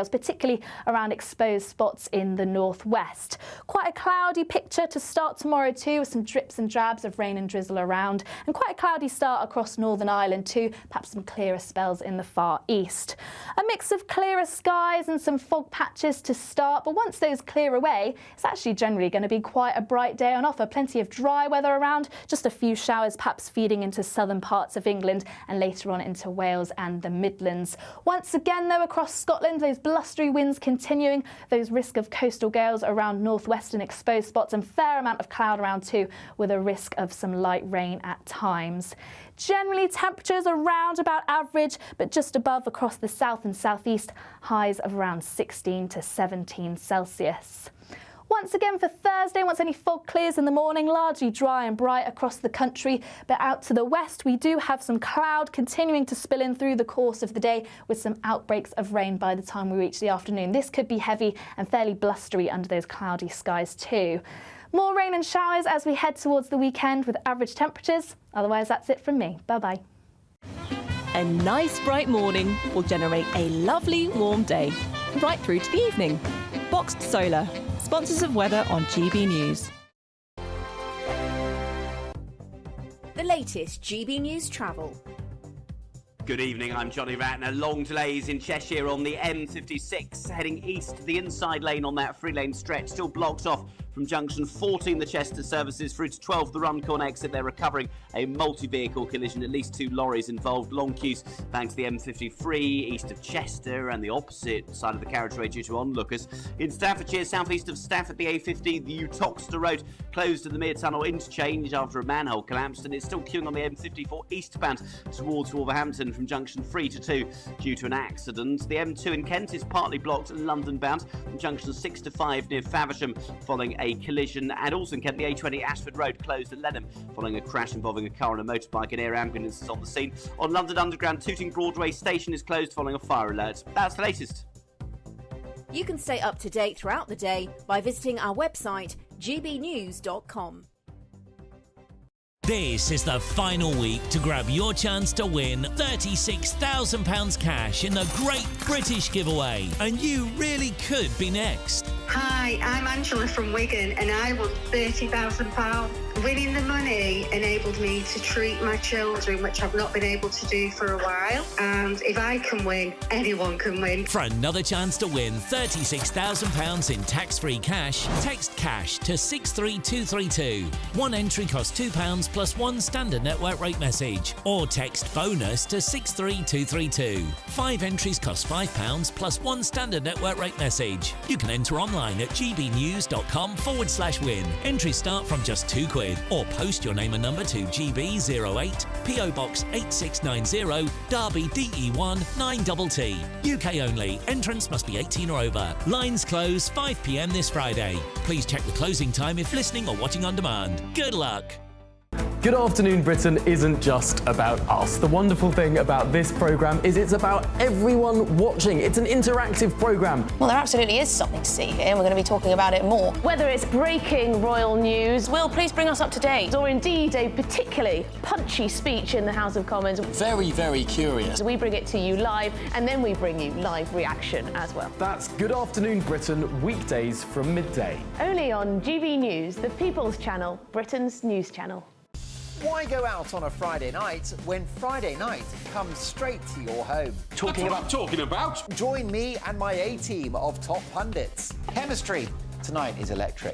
particularly around exposed spots in the northwest. Quite a cloudy picture to start tomorrow too, with some drips and drabs of rain and drizzle around, and quite a cloudy start across Northern Ireland too, perhaps some clearer spells in the far east. A mix of clearer skies and some fog patches to start, but once those clear away, it's actually generally going to be quite a bright day on offer. Plenty of dry weather around, just a few showers perhaps feeding into southern parts of England and later on into Wales and the Midlands. Once again though, across Scotland, those blustery winds continuing, those risk of coastal gales around northwestern exposed spots, and fair amount of cloud around too, with a risk of some light rain at times. Generally temperatures around about average, but just above across the south and southeast, highs of around 16 to 17 Celsius. Once again for Thursday, once any fog clears in the morning, largely dry and bright across the country, but out to the west we do have some cloud continuing to spill in through the course of the day, with some outbreaks of rain by the time we reach the afternoon. This could be heavy and fairly blustery under those cloudy skies too. More rain and showers as we head towards the weekend with average temperatures. Otherwise, that's it from me. Bye-bye. A nice bright morning will generate a lovely warm day, right through to the evening. Boxed Solar, sponsors of weather on GB News. The latest GB News travel. Good evening, I'm Johnny Ratner. Long delays in Cheshire on the M56, heading east. The inside lane on that three-lane stretch still blocked off from junction 14, the Chester services, through to 12, the Runcorn exit. They're recovering a multi-vehicle collision, at least 2 lorries involved. Long queues thanks to the M53 east of Chester and the opposite side of the carriageway due to onlookers. In Staffordshire, southeast of Stafford, the A50, the Utoxeter Road closed at the Mere Tunnel interchange after a manhole collapsed, and it's still queuing on the M54 eastbound towards Wolverhampton from junction 3 to 2 due to an accident. The M2 in Kent is partly blocked London bound from junction 6 to 5 near Faversham following a collision, and also in Kent, the A20 Ashford Road closed at Lenham following a crash involving a car and a motorbike, and air ambulances on the scene. On London Underground, Tooting Broadway station is closed following a fire alert. That's the latest. You can stay up to date throughout the day by visiting our website gbnews.com. This is the final week to grab your chance to win £36,000 cash in the Great British Giveaway, and you really could be next. Hi, I'm Angela from Wigan and I won £30,000. Winning the money enabled me to treat my children, which I've not been able to do for a while. And if I can win, anyone can win. For another chance to win £36,000 in tax-free cash, text cash to 63232. One entry costs £2 plus one standard network rate message, or text bonus to 63232. 5 entries cost £5 plus one standard network rate message. You can enter online at gbnews.com/win. Entries start from just £2, or post your name and number to GB08 PO Box 8690 Derby DE1 9TT. UK only. Entrance must be 18 or over. Lines close 5 p.m. this Friday. Please check the closing time if listening or watching on demand. Good luck. Good Afternoon Britain isn't just about us. The wonderful thing about this programme is it's about everyone watching. It's an interactive programme. Well, there absolutely is something to see here, and we're going to be talking about it more. Whether it's breaking royal news, Will, please bring us up to date. or indeed a particularly punchy speech in the House of Commons, Very, very curious. we bring it to you live, and then we bring you live reaction as well. That's Good Afternoon Britain, weekdays from midday. Only on GB News, the People's Channel, Britain's news channel. Why go out on a Friday night when Friday night comes straight to your home? Talking about? Join me and my A-team of top pundits. Chemistry tonight is electric.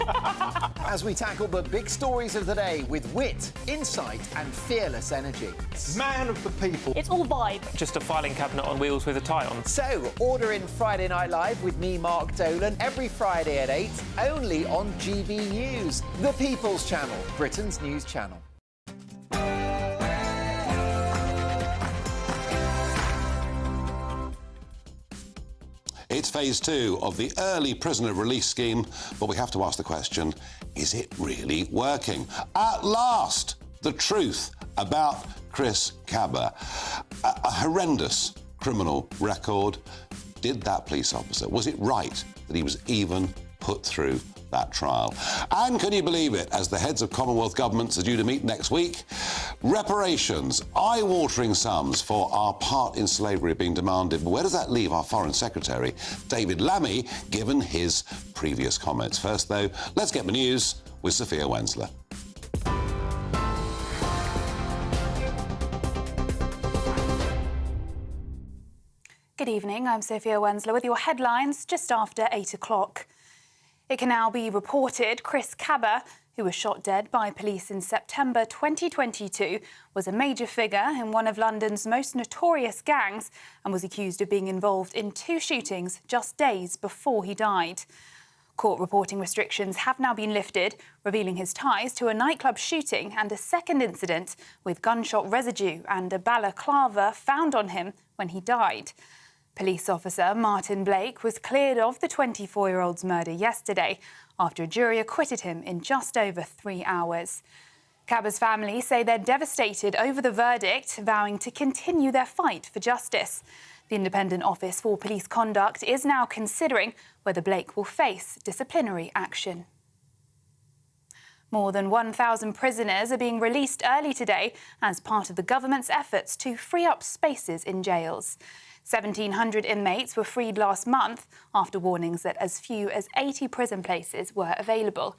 As we tackle the big stories of the day with wit, insight and fearless energy. Man of the people. It's all vibe. Just a filing cabinet on wheels with a tie on. So, order in Friday Night Live with me, Mark Dolan, every Friday at 8, only on GB News, the People's Channel, Britain's news channel. It's phase 2 of the early prisoner release scheme, but we have to ask the question, is it really working? At last, the truth about Chris Cabba. A horrendous criminal record. Did that police officer, was it right that he was even put through that trial. And can you believe it, as the heads of Commonwealth governments are due to meet next week, reparations, eye-watering sums for our part in slavery are being demanded. But where does that leave our Foreign Secretary, David Lammy, given his previous comments? First, though, let's get the news with Sophia Wensler. Good evening, I'm Sophia Wensler with your headlines just after 8 o'clock. It can now be reported Chris Cabba, who was shot dead by police in September 2022, was a major figure in one of London's most notorious gangs and was accused of being involved in 2 shootings just days before he died. Court reporting restrictions have now been lifted, revealing his ties to a nightclub shooting and a second incident with gunshot residue and a balaclava found on him when he died. Police officer Martin Blake was cleared of the 24-year-old's murder yesterday after a jury acquitted him in just over 3 hours. Cabba's family say they're devastated over the verdict, vowing to continue their fight for justice. The Independent Office for Police Conduct is now considering whether Blake will face disciplinary action. More than 1,000 prisoners are being released early today as part of the government's efforts to free up spaces in jails. 1,700 inmates were freed last month after warnings that as few as 80 prison places were available.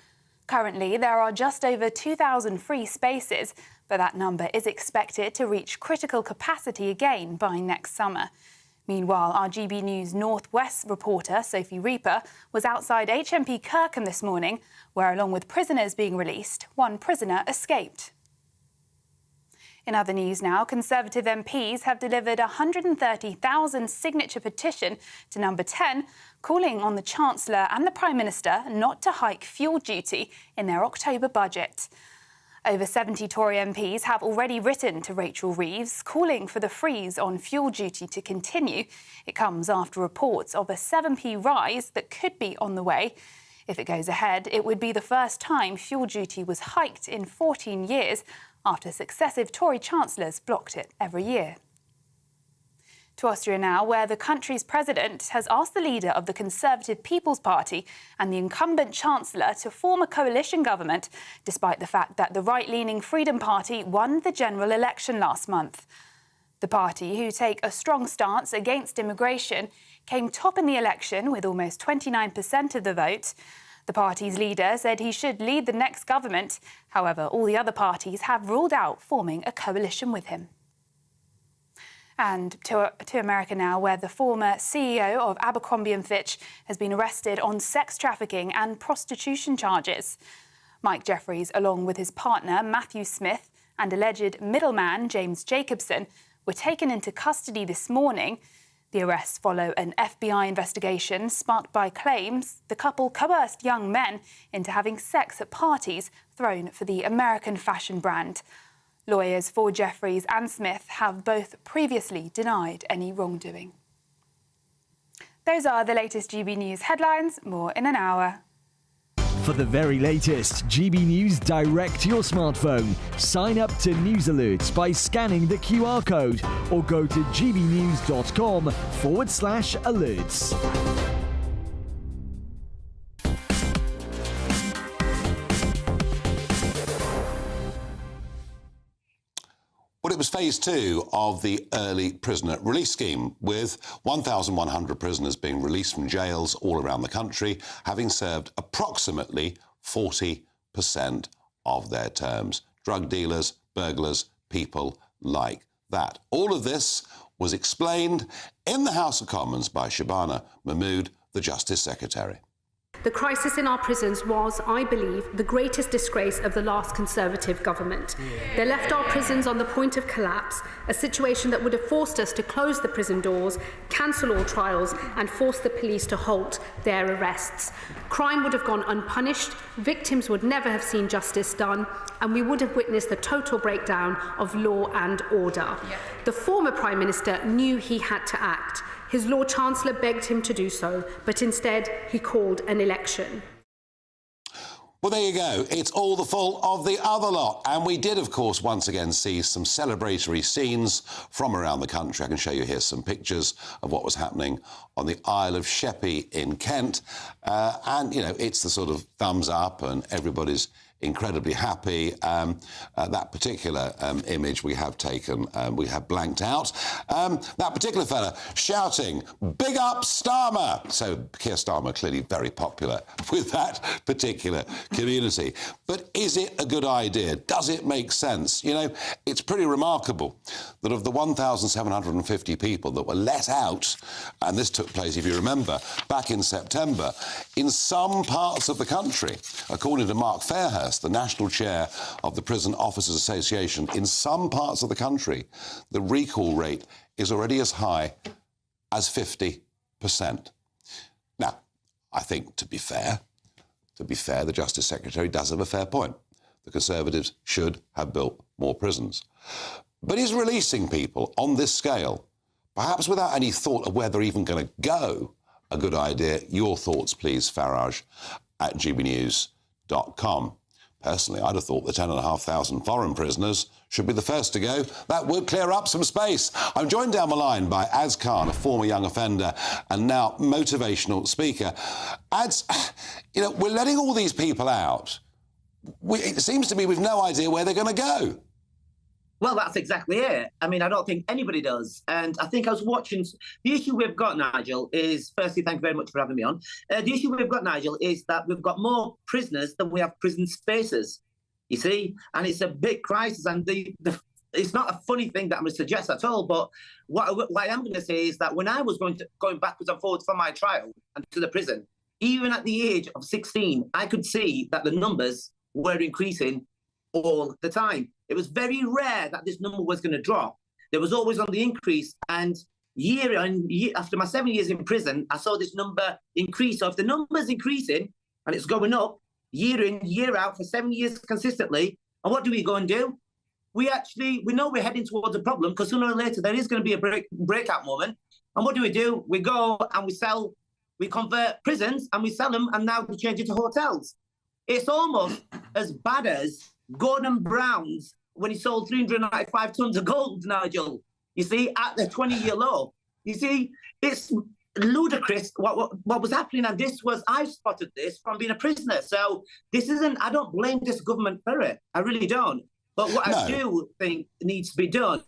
Currently, there are just over 2,000 free spaces, but that number is expected to reach critical capacity again by next summer. Meanwhile, our GB News North West reporter, Sophie Reaper, was outside HMP Kirkham this morning, where, along with prisoners being released, one prisoner escaped. In other news now, Conservative MPs have delivered a 130,000 signature petition to Number 10, calling on the Chancellor and the Prime Minister not to hike fuel duty in their October budget. Over 70 Tory MPs have already written to Rachel Reeves, calling for the freeze on fuel duty to continue. It comes after reports of a 7p rise that could be on the way. If it goes ahead, it would be the first time fuel duty was hiked in 14 years, after successive Tory chancellors blocked it every year. To Austria now, where the country's president has asked the leader of the Conservative People's Party and the incumbent chancellor to form a coalition government, despite the fact that the right-leaning Freedom Party won the general election last month. The party, who take a strong stance against immigration, came top in the election with almost 29% of the vote. The party's leader said he should lead the next government. However, all the other parties have ruled out forming a coalition with him. And to America now, where the former CEO of Abercrombie & Fitch has been arrested on sex trafficking and prostitution charges. Mike Jeffries, along with his partner Matthew Smith and alleged middleman James Jacobson, were taken into custody this morning. The arrests follow an FBI investigation sparked by claims the couple coerced young men into having sex at parties thrown for the American fashion brand. Lawyers for Jeffries and Smith have both previously denied any wrongdoing. Those are the latest GB News headlines. More in an hour. For the very latest GB News direct to your smartphone, sign up to News Alerts by scanning the QR code or go to gbnews.com/alerts. Well, it was phase 2 of the early prisoner release scheme, with 1,100 prisoners being released from jails all around the country, having served approximately 40% of their terms. Drug dealers, burglars, people like that. All of this was explained in the House of Commons by Shabana Mahmood, the Justice Secretary. The crisis in our prisons was, I believe, the greatest disgrace of the last Conservative government. They left our prisons on the point of collapse, a situation that would have forced us to close the prison doors, cancel all trials, and force the police to halt their arrests. Crime would have gone unpunished, victims would never have seen justice done, and we would have witnessed the total breakdown of law and order. The former Prime Minister knew he had to act. His Lord Chancellor begged him to do so, but instead he called an election. Well, there you go. It's all the fault of the other lot. And we did, of course, once again see some celebratory scenes from around the country. I can show you here some pictures of what was happening on the Isle of Sheppey in Kent. And, you know, it's the sort of thumbs up and everybody's incredibly happy. That particular image we have taken, we have blanked out. That particular fella shouting, "Big up Starmer!" So Keir Starmer clearly very popular with that particular community. But is it a good idea? Does it make sense? You know, it's pretty remarkable that of the 1,750 people that were let out, and this took place, if you remember, back in September, in some parts of the country, according to Mark Fairhurst, the national chair of the Prison Officers Association, in some parts of the country, the recall rate is already as high as 50%. Now, I think, to be fair, the Justice Secretary does have a fair point. The Conservatives should have built more prisons. But is releasing people on this scale, perhaps without any thought of where they're even going to go, a good idea? Your thoughts, please, Farage at GBNews.com. Personally, I'd have thought the 10,500 foreign prisoners should be the first to go. That would clear up some space. I'm joined down the line by Az Khan, a former young offender and now motivational speaker. Az, you know, we're letting all these people out. It seems to me we've no idea where they're going to go. Well, that's exactly it. I mean, I don't think anybody does. And I think I was watching... The issue we've got, Nigel, is... Firstly, thank you very much for having me on. The issue we've got, Nigel, is that we've got more prisoners than we have prison spaces, you see? And it's a big crisis. And it's not a funny thing that I'm going to suggest at all, but what I am going to say is that when I was going backwards and forwards from my trial and to the prison, even at the age of 16, I could see that the numbers were increasing all the time. It was very rare that this number was going to drop. There was always on the increase. And year on year, after my 7 years in prison, I saw this number increase. So if the number's increasing and it's going up year in, year out for 7 years consistently, and what do we go and do? We know we're heading towards a problem because sooner or later there is going to be a breakout moment. And what do? We go and we convert prisons and we sell them, and now we change it to hotels. It's almost as bad as Gordon Brown's when he sold 395 tons of gold, Nigel, you see, at the 20-year low. You see, it's ludicrous what was happening, and I spotted this from being a prisoner. So this isn't, I don't blame this government for it. I really don't. But what I do think needs to be done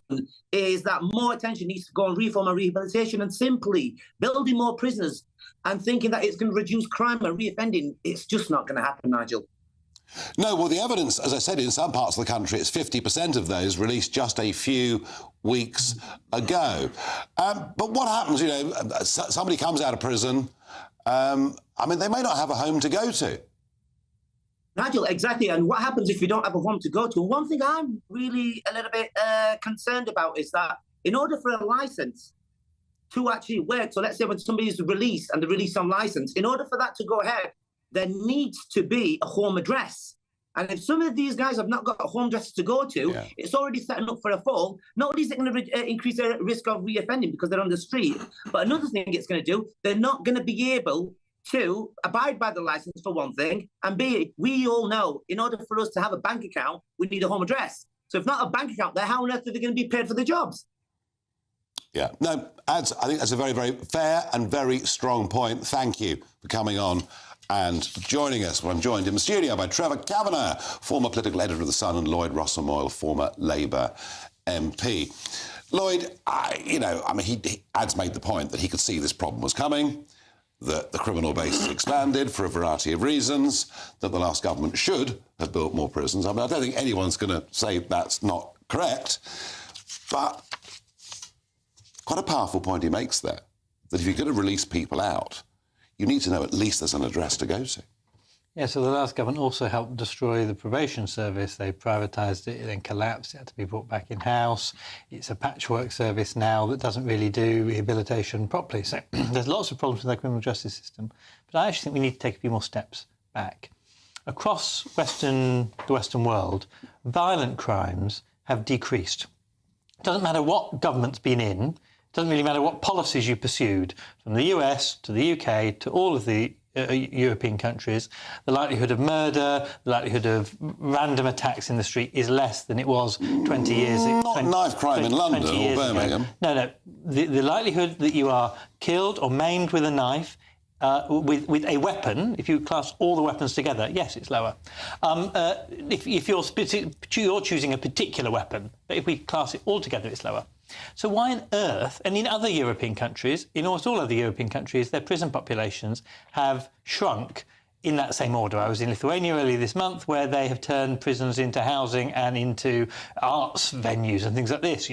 is that more attention needs to go on reform and rehabilitation, and simply building more prisoners and thinking that it's going to reduce crime and reoffending. It's just not going to happen, Nigel. No, well, the evidence, as I said, in some parts of the country, it's 50% of those released just a few weeks ago. But what happens, you know, somebody comes out of prison, I mean, they may not have a home to go to. Nigel, exactly. And what happens if you don't have a home to go to? One thing I'm really a little bit concerned about is that in order for a licence to actually work, so let's say when somebody is released and they're released on licence, in order for that to go ahead, there needs to be a home address. And if some of these guys have not got a home address to go to, it's already setting up for a fall. Not only is it going to increase their risk of reoffending because they're on the street, but another thing it's going to do, they're not going to be able to abide by the licence, for one thing, and B, we all know in order for us to have a bank account, we need a home address. So if not a bank account there, how on earth are they going to be paid for the jobs? Yeah, no, I think that's a very, very fair and very strong point. Thank you for coming on and joining us. Well, I'm joined in the studio by Trevor Kavanagh, former political editor of The Sun, and Lloyd Russell-Moyle, former Labour MP. Lloyd, Ad's made the point that he could see this problem was coming, that the criminal base has expanded for a variety of reasons, that the last government should have built more prisons. I mean, I don't think anyone's going to say that's not correct, but quite a powerful point he makes there, that if you're going to release people out, you need to know at least there's an address to go to. Yeah, so the last government also helped destroy the probation service. They privatised it, it then collapsed, it had to be brought back in-house. It's a patchwork service now that doesn't really do rehabilitation properly. So there's lots of problems with our criminal justice system. But I actually think we need to take a few more steps back. Across the Western world, violent crimes have decreased. It doesn't matter what government's been in, it doesn't really matter what policies you pursued, from the US to the UK to all of the European countries, the likelihood of murder, the likelihood of random attacks in the street is less than it was 20 years ago. Not knife crime in London or Birmingham. No. The likelihood that you are killed or maimed with a knife with a weapon, if you class all the weapons together, yes, it's lower. If you're choosing a particular weapon, but if we class it all together, it's lower. So why on earth, and in other European countries, in almost all other European countries, their prison populations have shrunk in that same order. I was in Lithuania earlier this month, where they have turned prisons into housing and into arts venues and things like this,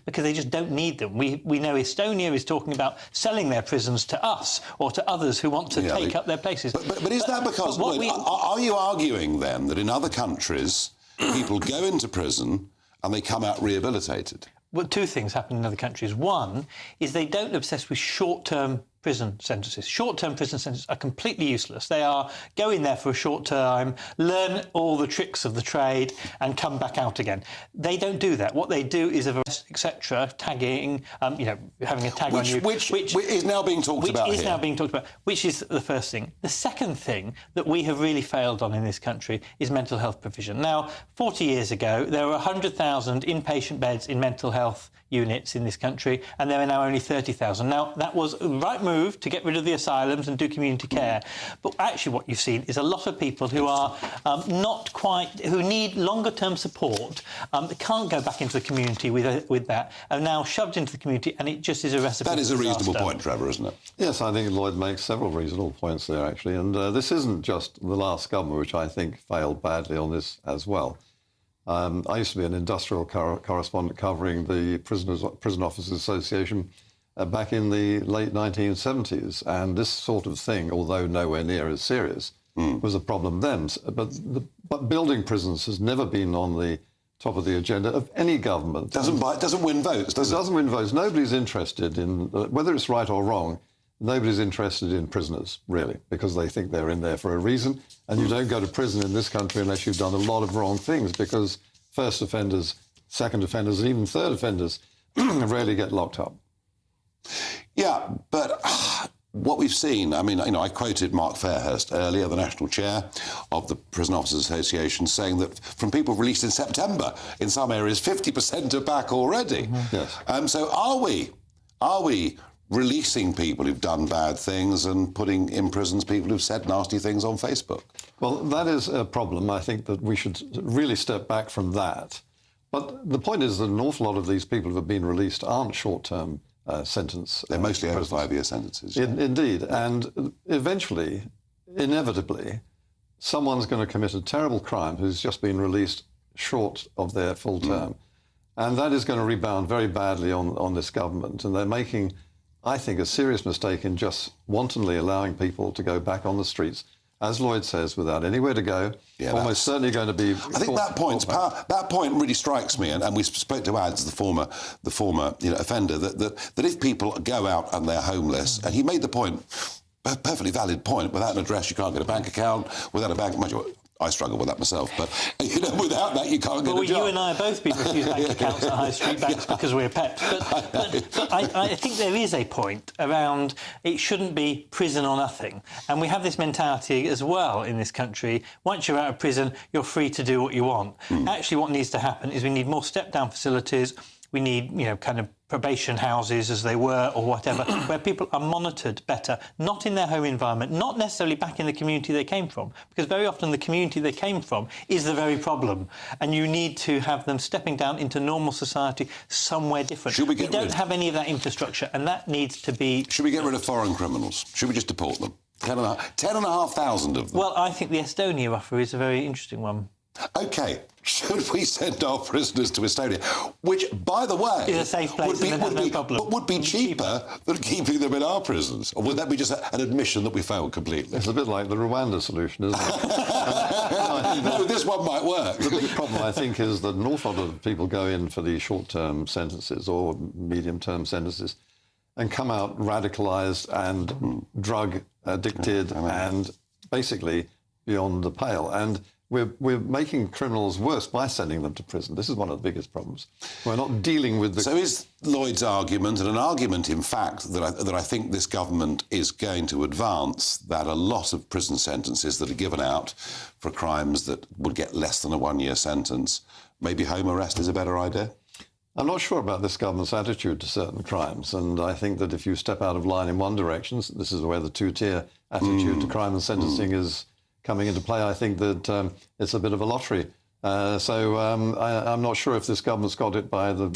because they just don't need them. We know Estonia is talking about selling their prisons to us or to others who want to take up their places. But is that because... are you arguing, then, that in other countries, people go into prison and they come out rehabilitated? Well, two things happen in other countries. One is they don't obsess with short-term prison sentences. Short-term prison sentences are completely useless. They are go in there for a short time, learn all the tricks of the trade, and come back out again. They don't do that. What they do is etc. tagging, having a tag on you, which is now being talked about. Which is now being talked about. Which is the first thing. The second thing that we have really failed on in this country is mental health provision. Now, 40 years ago, there were 100,000 inpatient beds in mental health units in this country, and there are now only 30,000. Now, that was the right move to get rid of the asylums and do community care. But actually what you've seen is a lot of people who are who need longer-term support, that can't go back into the community with that, are now shoved into the community, and it just is a recipe. That is a reasonable point, Trevor, isn't it? Yes, I think Lloyd makes several reasonable points there, actually. And this isn't just the last government, which I think failed badly on this as well. I used to be an industrial correspondent covering the Prison Officers Association back in the late 1970s, and this sort of thing, although nowhere near as serious, was a problem then. But building prisons has never been on the top of the agenda of any government. Doesn't win votes, does it? Doesn't win votes. Nobody's interested in, whether it's right or wrong, nobody's interested in prisoners, really, because they think they're in there for a reason. And you don't go to prison in this country unless you've done a lot of wrong things, because first offenders, second offenders, and even third offenders rarely get locked up. Yeah, but what we've seen, I quoted Mark Fairhurst earlier, the national chair of the Prison Officers Association, saying that from people released in September, in some areas, 50% are back already. Yes. So are we releasing people who've done bad things and putting in prisons people who've said nasty things on Facebook? Well, that is a problem. I think that we should really step back from that. But the point is that an awful lot of these people who have been released aren't short-term sentence. They're mostly over 5-year sentences. Indeed. And eventually, inevitably, someone's going to commit a terrible crime who's just been released short of their full term. And that is going to rebound very badly on this government. And they're making, I think, a serious mistake in just wantonly allowing people to go back on the streets, as Lloyd says, without anywhere to go. Yeah, almost certainly going to be... I think that point really strikes me, and we spoke to Ads, the former offender, that if people go out and they're homeless, and he made the point, a perfectly valid point, without an address you can't get a bank account, without a bank... I struggle with that myself, but without that you can't get a job. You and I have both been refused bank accounts at high street banks because we're pets. But I think there is a point around it shouldn't be prison or nothing. And we have this mentality as well in this country. Once you're out of prison, you're free to do what you want. Actually, what needs to happen is we need more step-down facilities. We need, kind of probation houses, as they were, or whatever, where people are monitored better, not in their home environment, not necessarily back in the community they came from, because very often the community they came from is the very problem, and you need to have them stepping down into normal society somewhere different. We don't have any of that infrastructure, and that needs to be... Should we get rid of foreign criminals? Should we just deport them? 10,500 of them. Well, I think the Estonia offer is a very interesting one. OK, should we send our prisoners to Estonia, which, by the way, is a safe place would be cheaper than keeping them in our prisons? Or would that be just an admission that we failed completely? It's a bit like the Rwanda solution, isn't it? No, this one might work. The big problem, I think, is that an awful lot of people go in for these short-term sentences or medium-term sentences and come out radicalised and drug-addicted and basically beyond the pale. And we're making criminals worse by sending them to prison. This is one of the biggest problems. We're not dealing with the... So is Lloyd's argument, and an argument, in fact, that I think this government is going to advance, that a lot of prison sentences that are given out for crimes that would get less than a one-year sentence, maybe home arrest is a better idea? I'm not sure about this government's attitude to certain crimes, and I think that if you step out of line in one direction, this is where the two-tier attitude to crime and sentencing is coming into play. I think that it's a bit of a lottery. I'm not sure if this government's got it by the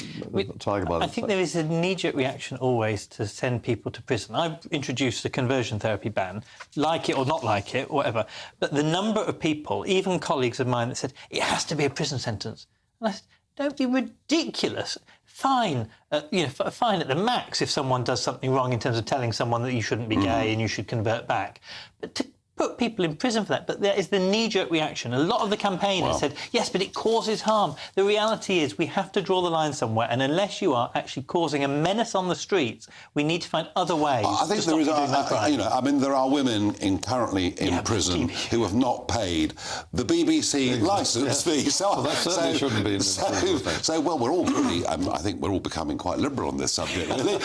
tiger by the... I think there is a knee-jerk reaction always to send people to prison. I've introduced a conversion therapy ban, like it or not like it, whatever. But the number of people, even colleagues of mine, that said, it has to be a prison sentence. And I said, don't be ridiculous. Fine, fine at the max if someone does something wrong in terms of telling someone that you shouldn't be gay and you should convert back. But to put people in prison for that, but there is the knee-jerk reaction. A lot of the campaigners said, yes, but it causes harm. The reality is we have to draw the line somewhere, and unless you are actually causing a menace on the streets, we need to find other ways I think there is, there are women currently in prison who have not paid the BBC licence fee. So that certainly shouldn't be. We're all pretty, I think we're all becoming quite liberal on this subject, really,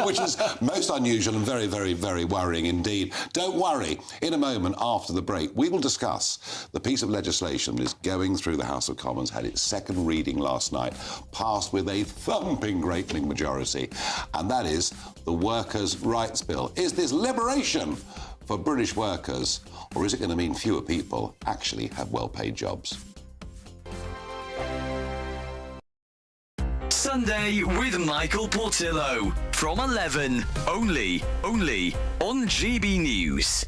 which is most unusual and very, very, very worrying indeed. Don't worry, in a moment after the break, we will discuss the piece of legislation that is going through the House of Commons, had its second reading last night, passed with a thumping, great-big majority, and that is the Workers' Rights Bill. Is this liberation for British workers, or is it going to mean fewer people actually have well-paid jobs? Sunday with Michael Portillo from 11, only on GB News.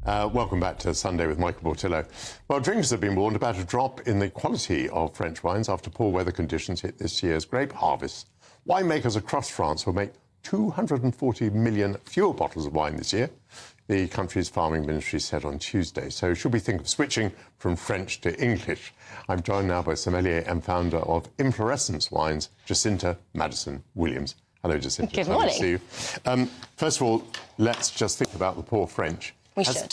Welcome back to Sunday with Michael Portillo. Well, drinkers have been warned about a drop in the quality of French wines after poor weather conditions hit this year's grape harvest. Winemakers across France will make 240 million fewer bottles of wine this year, the country's farming ministry said on Tuesday. So should we think of switching from French to English? I'm joined now by sommelier and founder of Inflorescence Wines, Jacinta Madison-Williams. Hello, Jacinta. Good morning. Nice to see you. First of all, let's just think about the poor French.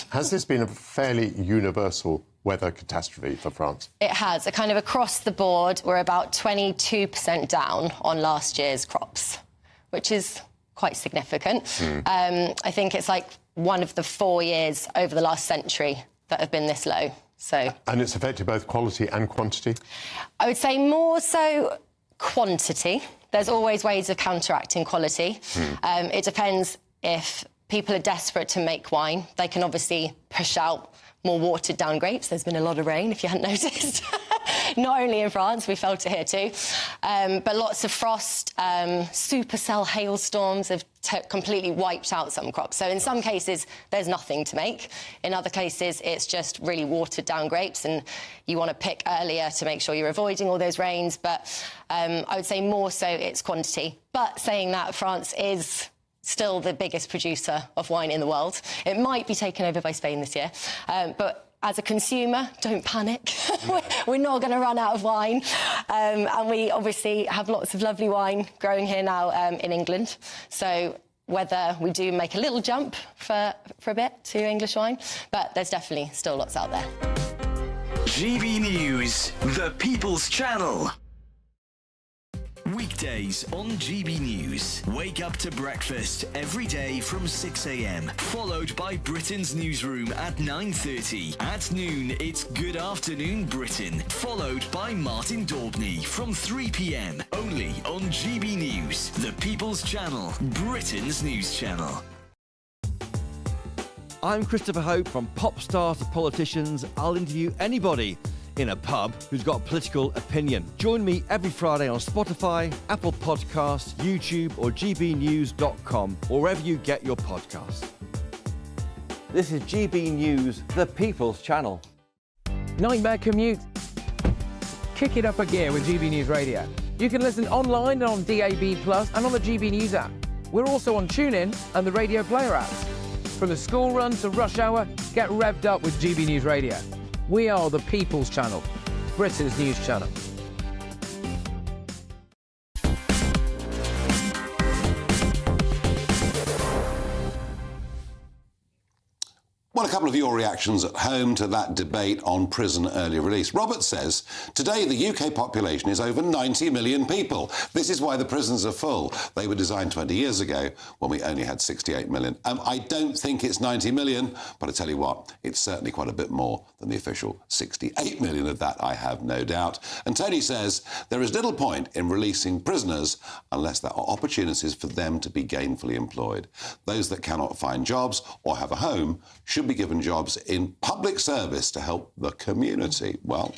Has this been a fairly universal weather catastrophe for France? It has. Kind of across the board, we're about 22% down on last year's crops, which is quite significant. I think it's like one of the 4 years over the last century that have been this low. And it's affected both quality and quantity? I would say more so quantity. There's always ways of counteracting quality. It depends if people are desperate to make wine. They can obviously push out more watered-down grapes. There's been a lot of rain, if you hadn't noticed. Not only in France, we felt it here too. But lots of frost, supercell hailstorms have completely wiped out some crops. So in some cases, there's nothing to make. In other cases, it's just really watered-down grapes, and you want to pick earlier to make sure you're avoiding all those rains. But I would say more so it's quantity. But saying that, France is still the biggest producer of wine in the world. It might be taken over by Spain this year, but as a consumer, don't panic. We're not going to run out of wine. And we obviously have lots of lovely wine growing here now in England. So whether we do make a little jump for a bit to English wine, but there's definitely still lots out there. GB News, the People's Channel. Weekdays on GB News. Wake up to breakfast every day from 6 a.m. Followed by Britain's newsroom at 9:30. At noon, it's Good Afternoon Britain. Followed by Martin Daubney from 3 p.m. Only on GB News, the People's Channel, Britain's news channel. I'm Christopher Hope. From pop stars to politicians, I'll interview anybody in a pub who's got a political opinion. Join me every Friday on Spotify, Apple Podcasts, YouTube or gbnews.com, or wherever you get your podcasts. This is GB News, the People's Channel. Nightmare commute? Kick it up a gear with GB News Radio. You can listen online and on DAB+, and on the GB News app. We're also on TuneIn and the Radio Player apps. From the school run to rush hour, get revved up with GB News Radio. We are the People's Channel, Britain's news channel. Well, a couple of your reactions at home to that debate on prison early release. Robert says, today the UK population is over 90 million people. This is why the prisons are full. They were designed 20 years ago when we only had 68 million. I don't think it's 90 million, but I tell you what, it's certainly quite a bit more than the official 68 million. Of that, I have no doubt. And Tony says, there is little point in releasing prisoners unless there are opportunities for them to be gainfully employed. Those that cannot find jobs or have a home should be given jobs in public service to help the community. Well,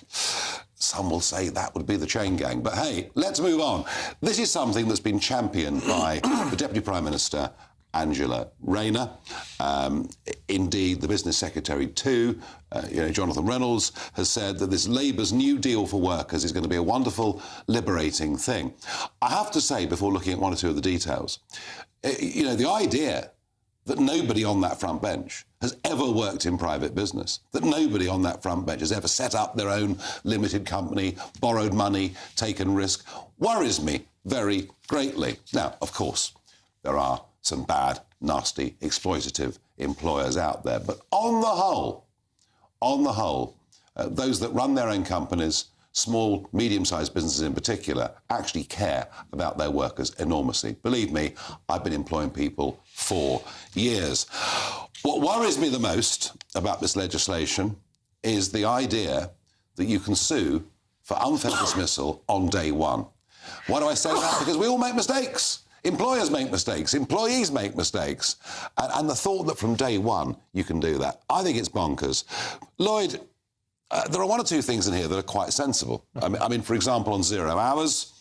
some will say that would be the chain gang. But hey, let's move on. This is something that's been championed by the Deputy Prime Minister, Angela Rayner. Indeed, the Business Secretary too, Jonathan Reynolds, has said that this Labour's New Deal for workers is going to be a wonderful, liberating thing. I have to say, before looking at one or two of the details, the idea that nobody on that front bench has ever worked in private business, that nobody on that front bench has ever set up their own limited company, borrowed money, taken risk, worries me very greatly. Now, of course, there are some bad, nasty, exploitative employers out there, but on the whole, those that run their own companies, small, medium-sized businesses in particular, actually care about their workers enormously. Believe me, I've been employing people for years. What worries me the most about this legislation is the idea that you can sue for unfair dismissal on day one. Why do I say that? Because we all make mistakes. Employers make mistakes, employees make mistakes. And the thought that from day one you can do that, I think it's bonkers. Lloyd, there are one or two things in here that are quite sensible. I mean, for example, on 0 hours,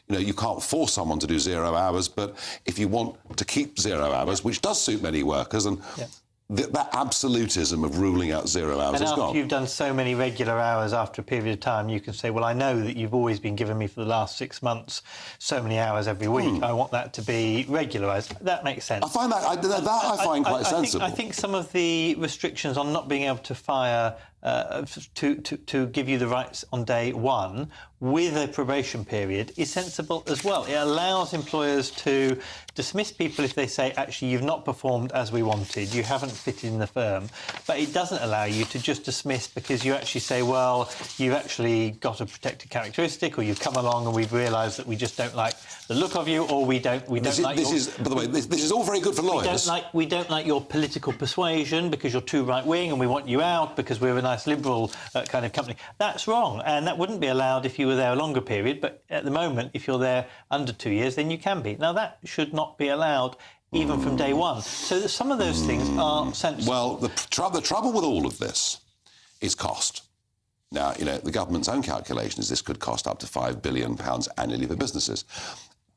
you can't force someone to do 0 hours, but if you want to keep 0 hours, which does suit many workers, and that absolutism of ruling out 0 hours and is gone. after you've done so many regular hours after a period of time, you can say, well, I know that you've always been giving me for the last 6 months so many hours every week. I want that to be regularised. That makes sense. I find I find quite sensible. I think some of the restrictions on not being able to fire to give you the rights on day one with a probation period is sensible as well. It allows employers to dismiss people if they say, actually, you've not performed as we wanted, you haven't fitted in the firm, but it doesn't allow you to just dismiss because you actually say, well, you've actually got a protected characteristic, or you've come along and we've realised that we just don't like the look of you, or we don't like by the way, this is all very good for lawyers. We don't like your political persuasion because you're too right-wing and we want you out because we're a nice liberal kind of company. That's wrong, and that wouldn't be allowed if you were there a longer period, but at the moment, if you're there under 2 years, then you can be. Now, that should not be allowed even from day one. So some of those things are sensible. Well, the trouble with all of this is cost. Now, the government's own calculation is this could cost up to £5 billion annually for businesses.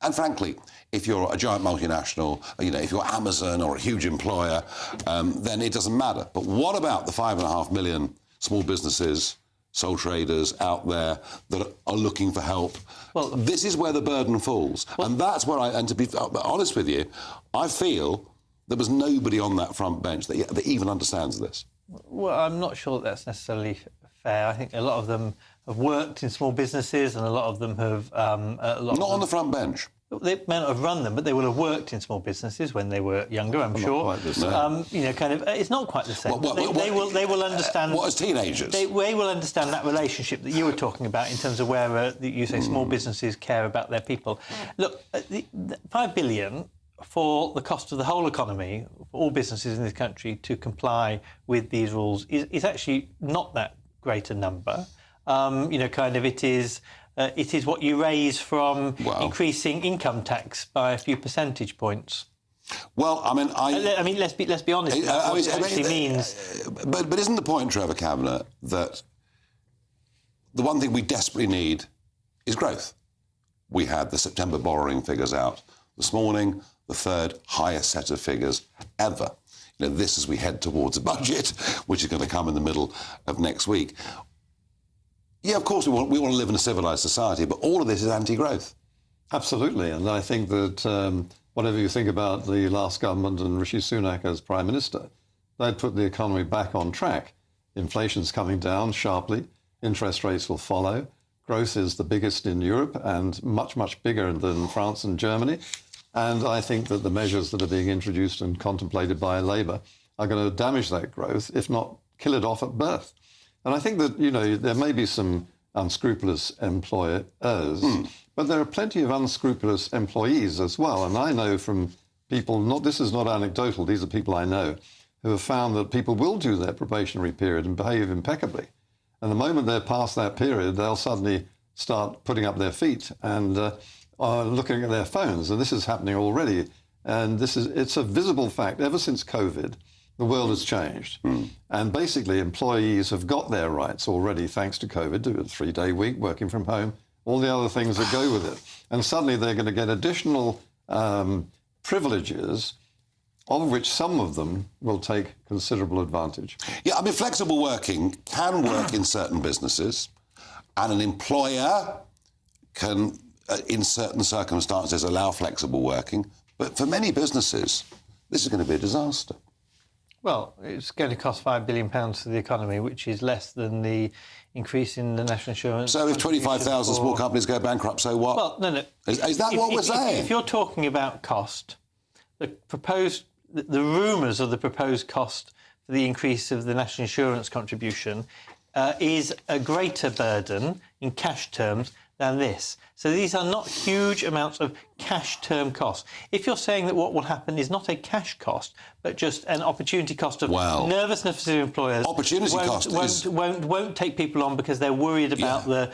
And frankly, if you're a giant multinational, if you're Amazon or a huge employer, then it doesn't matter. But what about the 5.5 million small businesses, sole traders out there that are looking for help? Well, this is where the burden falls. And that's where and to be honest with you, I feel there was nobody on that front bench that even understands this. Well, I'm not sure that's necessarily fair. I think a lot of them have worked in small businesses, and a lot of them have... not on the front bench. They may not have run them, but they will have worked in small businesses when they were younger, I'm sure. Not quite the same. It's not quite the same. They will understand... What, as teenagers? They will understand that relationship that you were talking about in terms of where you say small businesses care about their people. Look, the $5 billion for the cost of the whole economy, for all businesses in this country to comply with these rules is actually not that great a number. It is what you raise from increasing income tax by a few percentage points. Well, I mean, let's be honest. Means. But isn't the point, Trevor Kavanagh, that the one thing we desperately need is growth? We had the September borrowing figures out this morning, the third highest set of figures ever. This as we head towards a budget, which is going to come in the middle of next week. Yeah, of course we want to live in a civilised society, but all of this is anti-growth. Absolutely, and I think that whatever you think about the last government and Rishi Sunak as Prime Minister, they'd put the economy back on track. Inflation's coming down sharply, interest rates will follow, growth is the biggest in Europe and much, much bigger than France and Germany. And I think that the measures that are being introduced and contemplated by Labour are going to damage that growth, if not kill it off at birth. And I think that, there may be some unscrupulous employers, but there are plenty of unscrupulous employees as well. And I know from people, this is not anecdotal, these are people I know, who have found that people will do their probationary period and behave impeccably. And the moment they're past that period, they'll suddenly start putting up their feet and looking at their phones. And this is happening already. And it's a visible fact. Ever since COVID, the world has changed. And basically, employees have got their rights already, thanks to COVID, to a 3-day week, working from home, all the other things that go with it. And suddenly they're going to get additional privileges, of which some of them will take considerable advantage. Yeah, I mean, flexible working can work in certain businesses, and an employer can, in certain circumstances, allow flexible working. But for many businesses, this is going to be a disaster. Well, it's going to cost £5 billion to the economy, which is less than the increase in the national insurance. So if 25,000 small companies go bankrupt, so what? Well, no. Is that what we're saying? If you're talking about cost, the rumours of the proposed cost for the increase of the national insurance contribution is a greater burden in cash terms than this. So these are not huge amounts of cash term costs. If you're saying that what will happen is not a cash cost, but just an opportunity cost of nervousness of employers, won't take people on because they're worried about the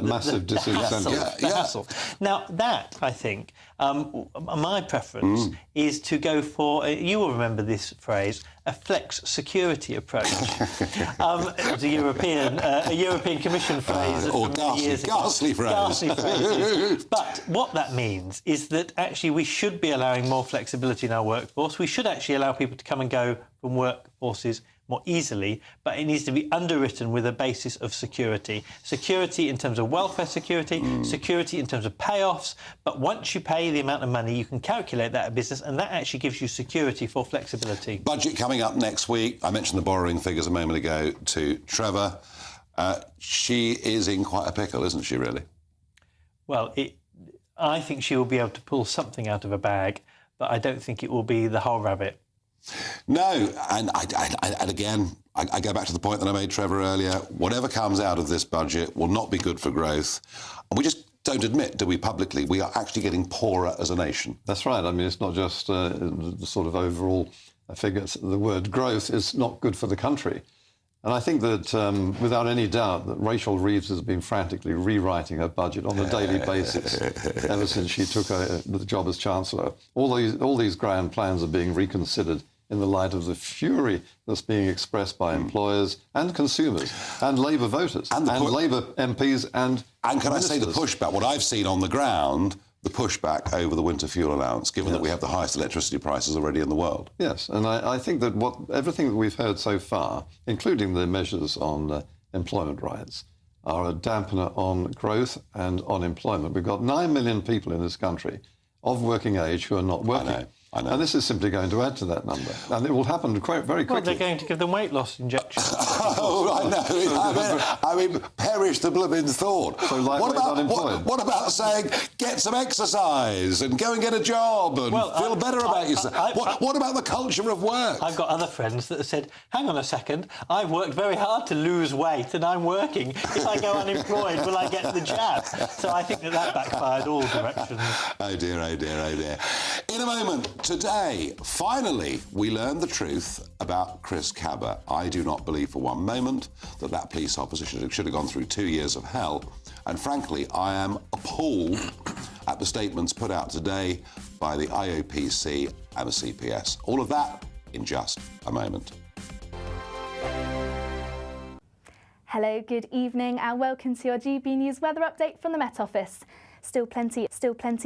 massive disincentive. The hassle. Now that, I think, my preference is to go for, you will remember this phrase, a flex security approach. It's a European Commission phrase. Or ghastly phrase. But what that means is that actually we should be allowing more flexibility in our workforce. We should actually allow people to come and go from workforces more easily, but it needs to be underwritten with a basis of security. Security in terms of welfare security, security in terms of payoffs, but once you pay the amount of money, you can calculate that at business, and that actually gives you security for flexibility. Budget coming up next week. I mentioned the borrowing figures a moment ago to Trevor. She is in quite a pickle, isn't she, really? Well, I think she will be able to pull something out of a bag, but I don't think it will be the whole rabbit. No, and again, I go back to the point that I made, Trevor, earlier. Whatever comes out of this budget will not be good for growth. And we just don't admit, do we, publicly, we are actually getting poorer as a nation. That's right. I mean, it's not just the sort of overall figures. The word growth is not good for the country. And I think that, without any doubt, that Rachel Reeves has been frantically rewriting her budget on a daily basis ever since she took the job as Chancellor. All these grand plans are being reconsidered in the light of the fury that's being expressed by employers and consumers and Labour voters and Labour MPs and can I say the pushback, what I've seen on the ground, the pushback over the winter fuel allowance, given that we have the highest electricity prices already in the world. Yes, and I think that everything that we've heard so far, including the measures on employment rights, are a dampener on growth and on employment. We've got 9 million people in this country of working age who are not working. I know. And this is simply going to add to that number. And it will happen very quickly. Well, they're going to give them weight loss injections. Oh, I know. I mean, perish the blooming thought. So what about saying, get some exercise and go and get a job and feel better about yourself? What about the culture of work? I've got other friends that have said, hang on a second, I've worked very hard to lose weight and I'm working. If I go unemployed, will I get the jab? So I think that backfired all directions. Oh, dear, oh, dear, oh, dear. In a moment, today, finally, we learned the truth about Chris Cabot. I do not believe for one moment that police officer should have gone through 2 years of hell. And frankly, I am appalled at the statements put out today by the IOPC and the CPS. All of that in just a moment. Hello, good evening and welcome to your GB News weather update from the Met Office. Still plenty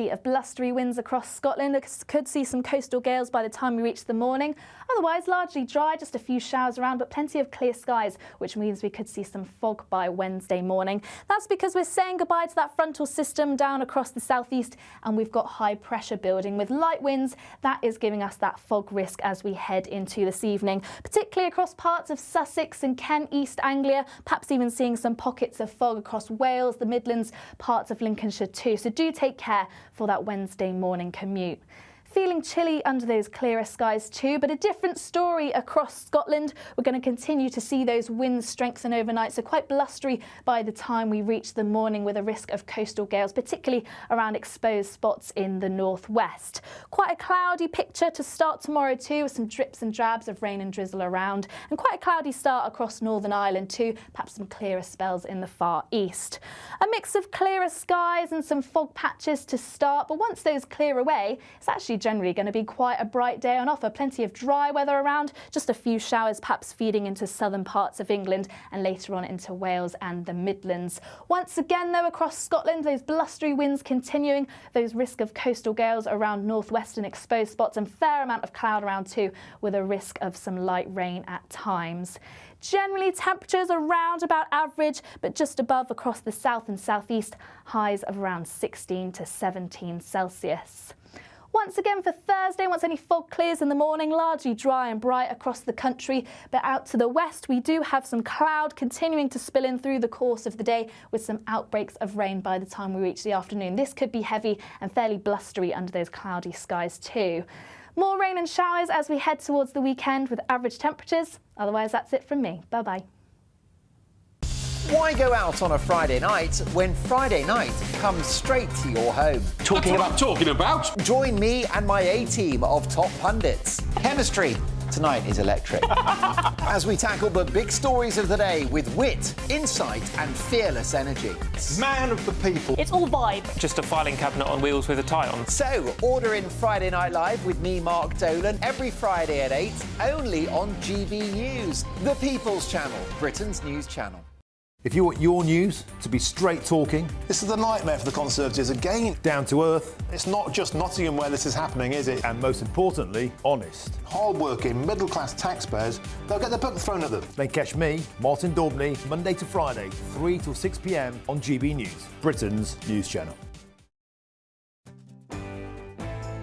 of blustery winds across Scotland. Could see some coastal gales by the time we reach the morning. Otherwise, largely dry, just a few showers around, but plenty of clear skies, which means we could see some fog by Wednesday morning. That's because we're saying goodbye to that frontal system down across the southeast, and we've got high pressure building with light winds. That is giving us that fog risk as we head into this evening, particularly across parts of Sussex and Kent, East Anglia, perhaps even seeing some pockets of fog across Wales, the Midlands, parts of Lincolnshire too. So do take care for that Wednesday morning commute. Feeling chilly under those clearer skies too, but a different story across Scotland. We're going to continue to see those winds strengthen overnight, so quite blustery by the time we reach the morning, with a risk of coastal gales, particularly around exposed spots in the northwest. Quite a cloudy picture to start tomorrow too, with some drips and drabs of rain and drizzle around, and quite a cloudy start across Northern Ireland too, perhaps some clearer spells in the far east. A mix of clearer skies and some fog patches to start, but once those clear away, it's actually generally going to be quite a bright day on offer. Plenty of dry weather around, just a few showers perhaps feeding into southern parts of England and later on into Wales and the Midlands. Once again though, across Scotland, those blustery winds continuing, those risk of coastal gales around northwestern exposed spots, and fair amount of cloud around too, with a risk of some light rain at times. Generally, temperatures around about average, but just above across the south and southeast, highs of around 16 to 17 Celsius. Once again for Thursday, once any fog clears in the morning, largely dry and bright across the country, but out to the west we do have some cloud continuing to spill in through the course of the day, with some outbreaks of rain by the time we reach the afternoon. This could be heavy and fairly blustery under those cloudy skies too. More rain and showers as we head towards the weekend with average temperatures. Otherwise, that's it from me. Bye-bye. Why go out on a Friday night when Friday night comes straight to your home? Talking about. Join me and my A-team of top pundits. Chemistry tonight is electric. As we tackle the big stories of the day with wit, insight and fearless energy. Man of the people. It's all vibe. Just a filing cabinet on wheels with a tie on. So, order in Friday Night Live with me, Mark Dolan, every Friday at 8, only on GB News, the People's Channel, Britain's news channel. If you want your news to be straight talking... This is the nightmare for the Conservatives again. Down to earth. It's not just Nottingham where this is happening, is it? And most importantly, honest. Hard-working, middle-class taxpayers, they'll get their book thrown at them. Then catch me, Martin Daubney, Monday to Friday, 3 till 6 p.m. on GB News, Britain's news channel.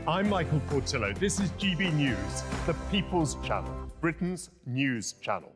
I'm Michael Portillo. This is GB News, the People's Channel, Britain's news channel.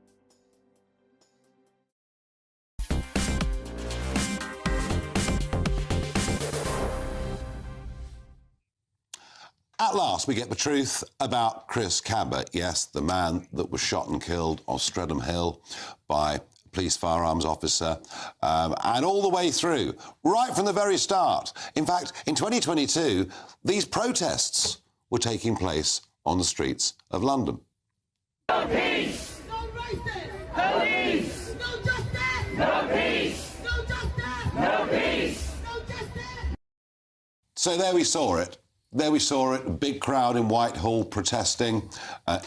At last, we get the truth about Chris Cabot. Yes, the man that was shot and killed on Streatham Hill by a police firearms officer, and all the way through, right from the very start. In fact, in 2022, these protests were taking place on the streets of London. No peace! No racist! Police! No justice! No peace! No justice! No peace! No justice! So there we saw it. There we saw it, a big crowd in Whitehall protesting,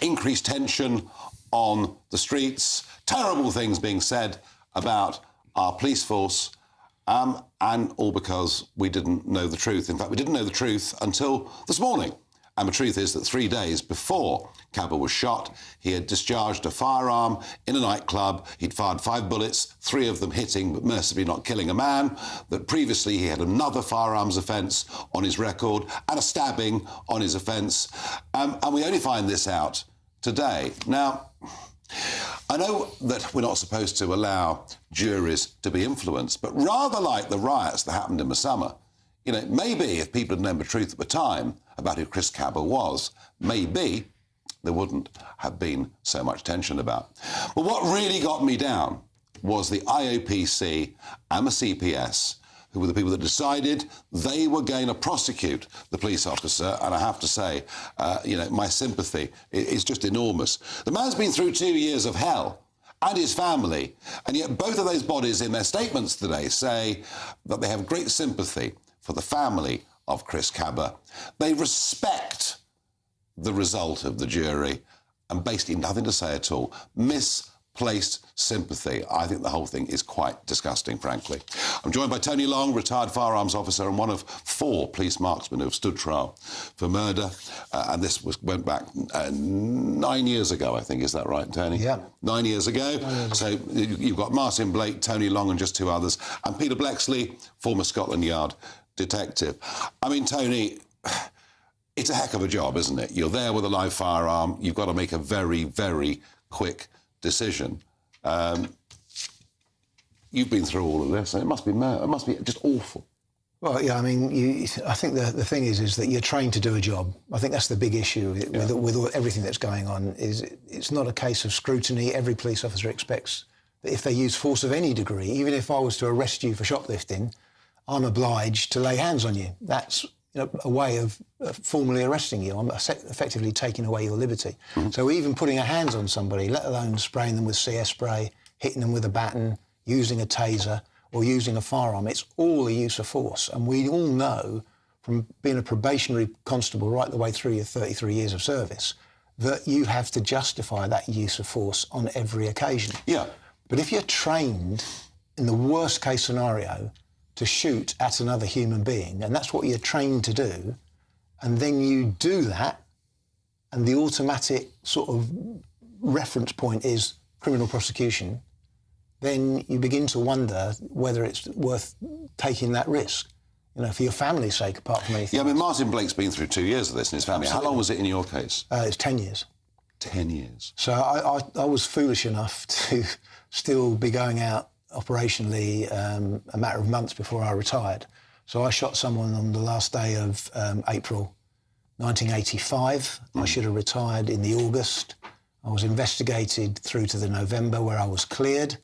increased tension on the streets, terrible things being said about our police force, and all because we didn't know the truth. In fact, we didn't know the truth until this morning. And the truth is that 3 days before Cabot was shot, he had discharged a firearm in a nightclub. He'd fired 5 bullets, 3 of them hitting but mercifully not killing a man. That previously he had another firearms offence on his record and a stabbing on his offence. And we only find this out today. Now, I know that we're not supposed to allow juries to be influenced, but rather like the riots that happened in the summer, you know, maybe if people had known the truth at the time about who Chris Cabot was, maybe there wouldn't have been so much tension about. But what really got me down was the IOPC and the CPS, who were the people that decided they were going to prosecute the police officer. And I have to say, you know, my sympathy is just enormous. The man's been through 2 years of hell, and his family, and yet both of those bodies in their statements today say that they have great sympathy for the family of Chris Cabot. They respect the result of the jury and basically nothing to say at all. Misplaced sympathy. I think the whole thing is quite disgusting, frankly. I'm joined by Tony Long, retired firearms officer and one of 4 police marksmen who have stood trial for murder. And this went back 9 years ago, I think. Is that right, Tony? Yeah. 9 years ago. So you've got Martin Blake, Tony Long and just 2 others. And Peter Blexley, former Scotland Yard detective. I mean, Tony, it's a heck of a job, isn't it? You're there with a live firearm. You've got to make a very, very quick decision. You've been through all of this, and it must be just awful. Well, yeah, I mean, I think the thing is that you're trained to do a job. I think that's the big issue with everything that's going on. Is it's not a case of scrutiny. Every police officer expects that if they use force of any degree, even if I was to arrest you for shoplifting, I'm obliged to lay hands on you. That's a way of formally arresting you. I'm effectively taking away your liberty. So even putting a hands on somebody, let alone spraying them with CS spray, hitting them with a baton, using a taser, or using a firearm, it's all a use of force. And we all know, from being a probationary constable right the way through your 33 years of service, that you have to justify that use of force on every occasion. Yeah. But if you're trained, in the worst case scenario, to shoot at another human being, and that's what you're trained to do, and then you do that, and the automatic sort of reference point is criminal prosecution, then you begin to wonder whether it's worth taking that risk, for your family's sake, apart from anything. Yeah, I mean, Martin Blake's been through 2 years of this in his family. Absolutely. How long was it in your case? It's 10 years. 10 years. So I was foolish enough to still be going out operationally a matter of months before I retired. So I shot someone on the last day of April 1985. I should have retired in the August. I was investigated through to the November, where I was cleared.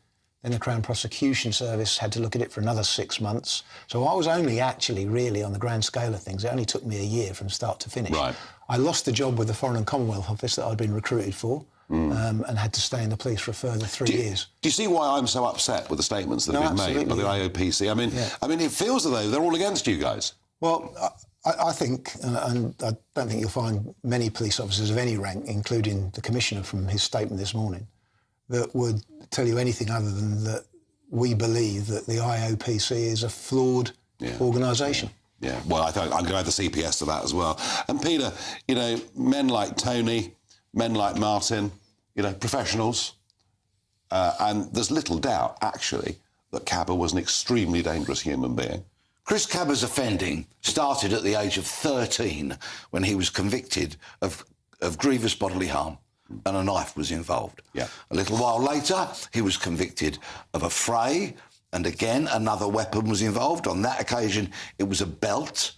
Then the Crown Prosecution Service had to look at it for another 6 months. So I was only actually really, on the grand scale of things, it only took me a year from start to finish. Right. I lost the job with the Foreign and Commonwealth Office that I'd been recruited for, and had to stay in the police for a further 3 years. Do you see why I'm so upset with the statements that have been made by the IOPC? I mean, it feels as though they're all against you guys. Well, I think, and I don't think you'll find many police officers of any rank, including the Commissioner from his statement this morning, that would tell you anything other than that we believe that the IOPC is a flawed organisation. Yeah, well, I'm going to add the CPS to that as well. And Peter, men like Tony, men like Martin, professionals, and there's little doubt, actually, that Cabba was an extremely dangerous human being. Chris Cabba's offending started at the age of 13 when he was convicted of grievous bodily harm, and a knife was involved. Yeah. A little while later, he was convicted of a fray, and again, another weapon was involved. On that occasion, it was a belt.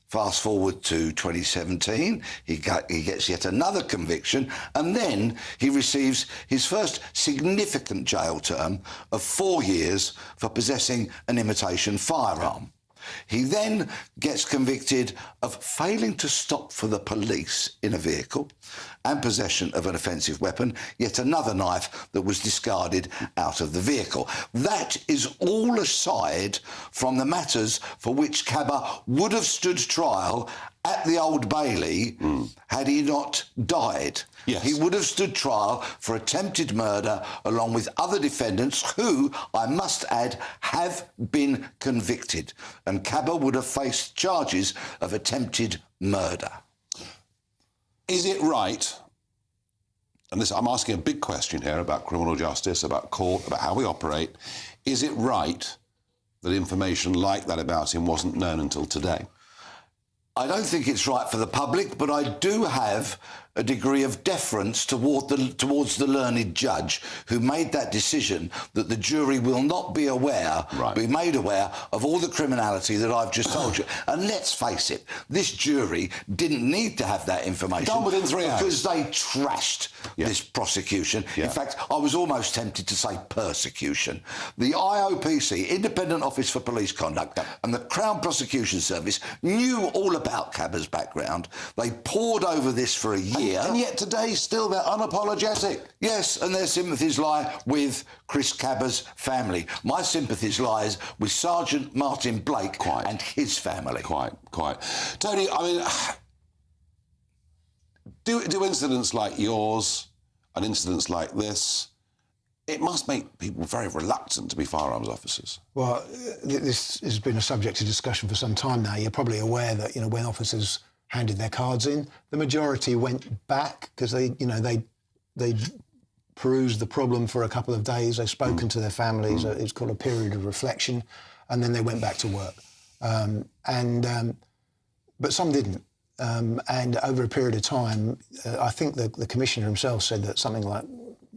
Fast forward to 2017, he gets yet another conviction, and then he receives his first significant jail term of 4 years for possessing an imitation firearm. He then gets convicted of failing to stop for the police in a vehicle and possession of an offensive weapon, yet another knife that was discarded out of the vehicle. That is all aside from the matters for which Cabba would have stood trial at the Old Bailey had he not died. Yes. He would have stood trial for attempted murder along with other defendants who, I must add, have been convicted. And Cabba would have faced charges of attempted murder. Is it right, and this, I'm asking a big question here about criminal justice, about court, about how we operate, is it right that information like that about him wasn't known until today? I don't think it's right for the public, but I do have a degree of deference towards the learned judge who made that decision that the jury will not be made aware of all the criminality that I've just told you. And let's face it, this jury didn't need to have that information. Done within 3 hours. Because they trashed this prosecution. Yeah. In fact, I was almost tempted to say persecution. The IOPC, Independent Office for Police Conduct, and the Crown Prosecution Service knew all about Cabba's background. They pored over this for a year. And yet today, still, they're unapologetic. Yes, and their sympathies lie with Chris Cabba's family. My sympathies lies with Sergeant Martin Blake and his family. Quite. Tony, I mean, do incidents like yours and incidents like this, it must make people very reluctant to be firearms officers. Well, this has been a subject of discussion for some time now. You're probably aware that, when officers handed their cards in, the majority went back because they perused the problem for a couple of days. They've spoken to their families. It's called a period of reflection, and then they went back to work. But some didn't. And over a period of time, I think the Commissioner himself said that something like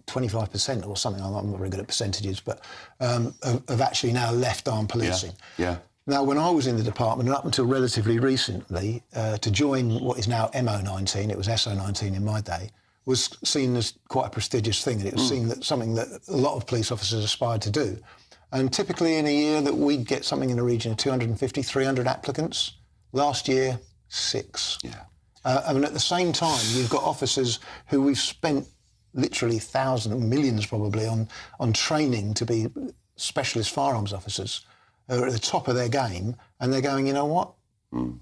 25% or something, I'm not very good at percentages, but have actually now left armed policing. Yeah. Now, when I was in the department, and up until relatively recently, to join what is now MO19, it was SO19 in my day, was seen as quite a prestigious thing, and it was seen that something that a lot of police officers aspired to do. And typically in a year that we'd get something in the region of 250, 300 applicants. Last year, 6. Yeah. And at the same time, you've got officers who we've spent literally thousands, millions probably, on training to be specialist firearms officers, who are at the top of their game, and they're going, you know what?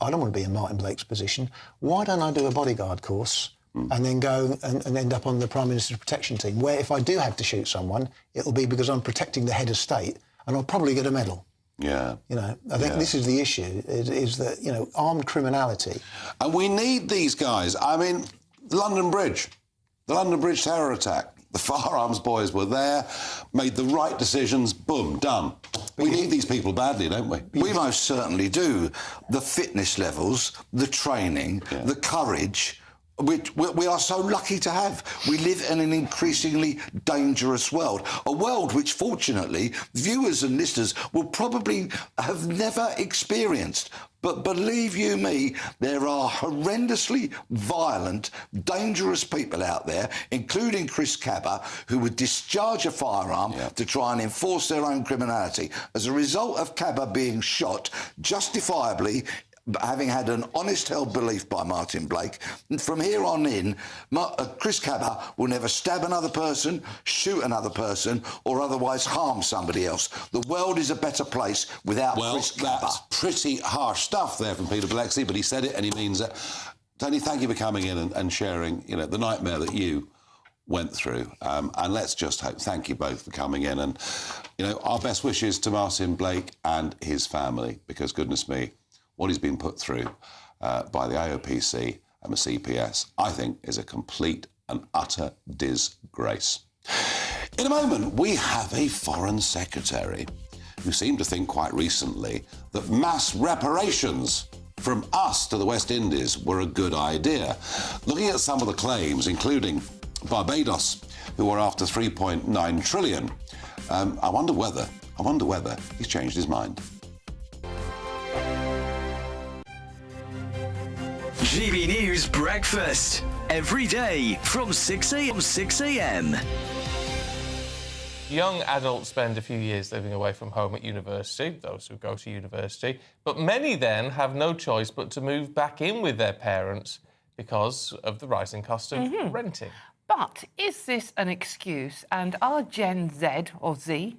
I don't want to be in Martin Blake's position. Why don't I do a bodyguard course and then go and end up on the Prime Minister's protection team, where if I do have to shoot someone, it'll be because I'm protecting the head of state, and I'll probably get a medal. Yeah. You know, I think this is the issue, is that, you know, armed criminality. And we need these guys. I mean, the London Bridge terror attack. The firearms boys were there, made the right decisions, boom, done. We need these people badly, don't we? We most certainly do. The fitness levels, the training, the courage, which we are so lucky to have. We live in an increasingly dangerous world, a world which, fortunately, viewers and listeners will probably have never experienced. But believe you me, there are horrendously violent, dangerous people out there, including Chris Cabba, who would discharge a firearm to try and enforce their own criminality. As a result of Cabba being shot, justifiably, having had an honest-held belief by Martin Blake, from here on in, Chris Cabba will never stab another person, shoot another person, or otherwise harm somebody else. The world is a better place without Chris Cabba. That's pretty harsh stuff there from Peter Bleksley, but he said it and he means it. Tony, thank you for coming in and sharing, you know, the nightmare that you went through. And let's just hope, thank you both for coming in. And, you know, our best wishes to Martin Blake and his family, because, goodness me, what he's been put through by the AOPC and the CPS, I think, is a complete and utter disgrace. In a moment, we have a Foreign Secretary who seemed to think quite recently that mass reparations from us to the West Indies were a good idea. Looking at some of the claims, including Barbados, who are after 3.9 trillion, I wonder whether he's changed his mind. GB News Breakfast. Every day from 6 a.m. Young adults spend a few years living away from home at university, those who go to university, but many then have no choice but to move back in with their parents because of the rising cost of renting. But is this an excuse, and are Gen Z or Z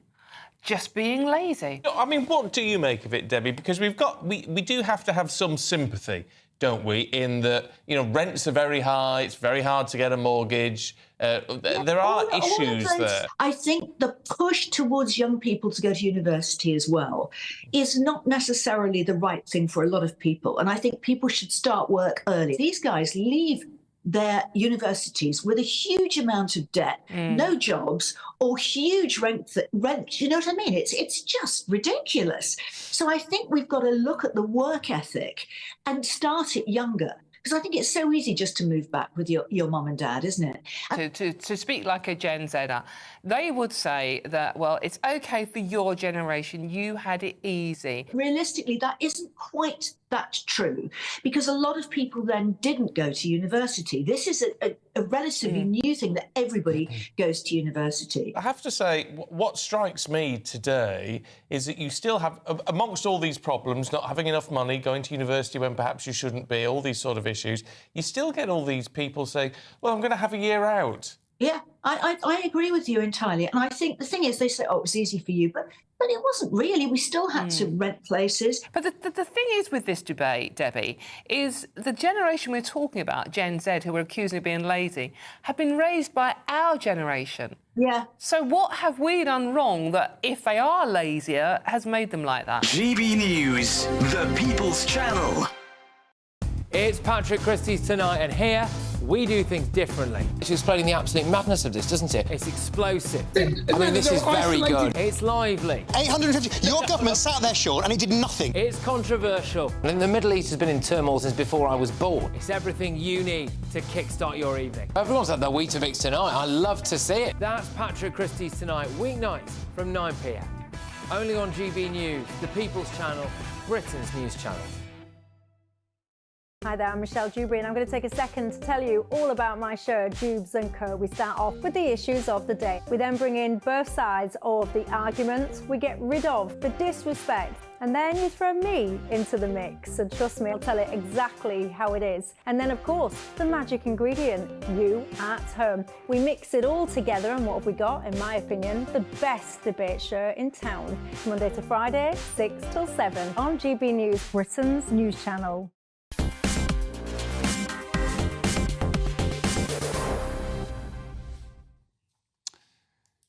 just being lazy? No, I mean, what do you make of it, Debbie? Because we do have to have some sympathy, don't we, in that, you know, rents are very high, it's very hard to get a mortgage. There are issues there. I think the push towards young people to go to university as well is not necessarily the right thing for a lot of people. And I think people should start work early. These guys leave their universities with a huge amount of debt, no jobs, or huge rent. You know what I mean? It's just ridiculous. So I think we've got to look at the work ethic and start it younger. Because I think it's so easy just to move back with your mum and dad, isn't it? To speak like a Gen Zer, they would say that, well, it's OK for your generation, you had it easy. Realistically, that isn't quite that true, because a lot of people then didn't go to university. This is a relatively new thing that everybody goes to university. I have to say, what strikes me today is that you still have, amongst all these problems, not having enough money, going to university when perhaps you shouldn't be, all these sort of issues, you still get all these people saying, well, I'm going to have a year out. Yeah, I agree with you entirely. And I think the thing is, they say, oh, it was easy for you, but it wasn't really. We still had to rent places. But the thing is with this debate, Debbie, is the generation we're talking about, Gen Z, who we're accusing of being lazy, have been raised by our generation. Yeah. So what have we done wrong that, if they are lazier, has made them like that? GB News, the People's Channel. It's Patrick Christie's Tonight, and here we do things differently. It's explaining the absolute madness of this, doesn't it? It's explosive. I mean, this is very good. It's lively. 850. Your government sat there, Sean, and it did nothing. It's controversial. And the Middle East has been in turmoil since before I was born. It's everything you need to kickstart your evening. Everyone's had their Weetabix tonight. I love to see it. That's Patrick Christie's Tonight, weeknights from 9 p.m. Only on GB News, the People's Channel, Britain's news channel. Hi there, I'm Michelle Dewberry and I'm going to take a second to tell you all about my show, Dubes & Co. We start off with the issues of the day. We then bring in both sides of the arguments. We get rid of the disrespect. And then you throw me into the mix. And trust me, I'll tell it exactly how it is. And then, of course, the magic ingredient, you at home. We mix it all together and what have we got, in my opinion, the best debate show in town. Monday to Friday, 6 till 7 on GB News, Britain's news channel.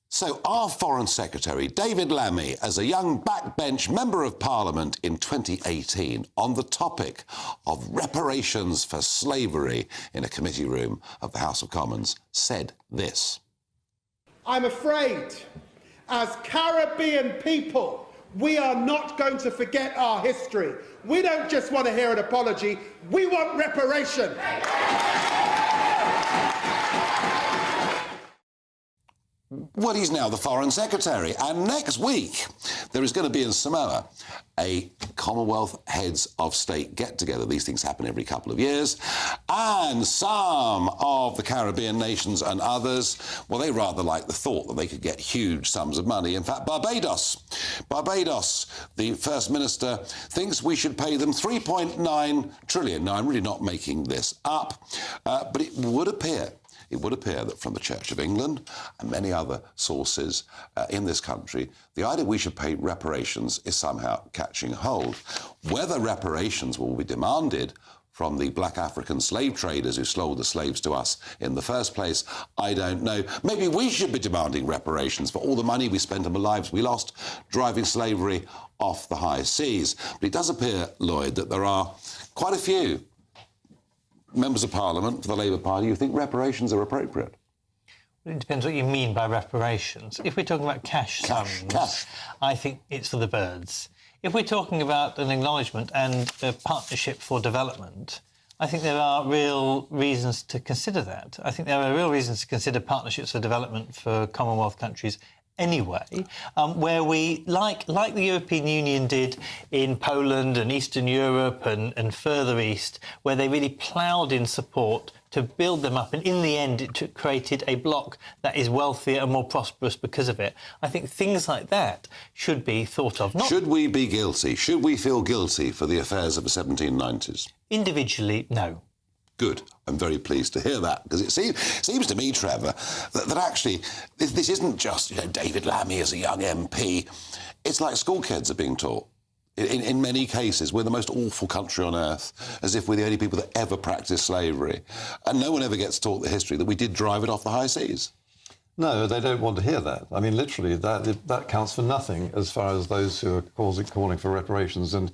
So our Foreign Secretary, David Lammy, as a young backbench Member of Parliament in 2018 on the topic of reparations for slavery in a committee room of the House of Commons, said this. I'm afraid, as Caribbean people, we are not going to forget our history. We don't just want to hear an apology, we want reparation. Well, he's now the Foreign Secretary, and next week there is going to be in Samoa a Commonwealth Heads of State get-together. These things happen every couple of years, and some of the Caribbean nations and others, well, they rather like the thought that they could get huge sums of money. In fact, Barbados, the First Minister, thinks we should pay them $3.9 trillion. Now, I'm really not making this up, but it would appear that from the Church of England and many other sources in this country, the idea we should pay reparations is somehow catching hold. Whether reparations will be demanded from the black African slave traders who sold the slaves to us in the first place, I don't know. Maybe we should be demanding reparations for all the money we spent and the lives we lost driving slavery off the high seas. But it does appear, Lloyd, that there are quite a few members of Parliament for the Labour Party who think reparations are appropriate. It depends what you mean by reparations. If we're talking about cash sums, I think it's for the birds. If we're talking about an acknowledgement and a partnership for development, I think there are real reasons to consider that. I think there are real reasons to consider partnerships for development for Commonwealth countries anyway, where we, like the European Union did in Poland and Eastern Europe and further east, where they really ploughed in support to build them up, and in the end it created a bloc that is wealthier and more prosperous because of it. I think things like that should be thought of. Should we be guilty? Should we feel guilty for the affairs of the 1790s? Individually, no. Good. I'm very pleased to hear that, because it seems to me, Trevor, that actually this isn't just, David Lammy as a young MP. It's like school kids are being taught. In many cases, we're the most awful country on earth, as if we're the only people that ever practiced slavery. And no one ever gets taught the history that we did drive it off the high seas. No, they don't want to hear that. I mean, literally, that counts for nothing as far as those who are calling for reparations. And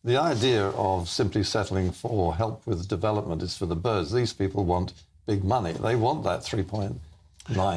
the idea of simply settling for help with development is for the birds. These people want big money. They want that $3.9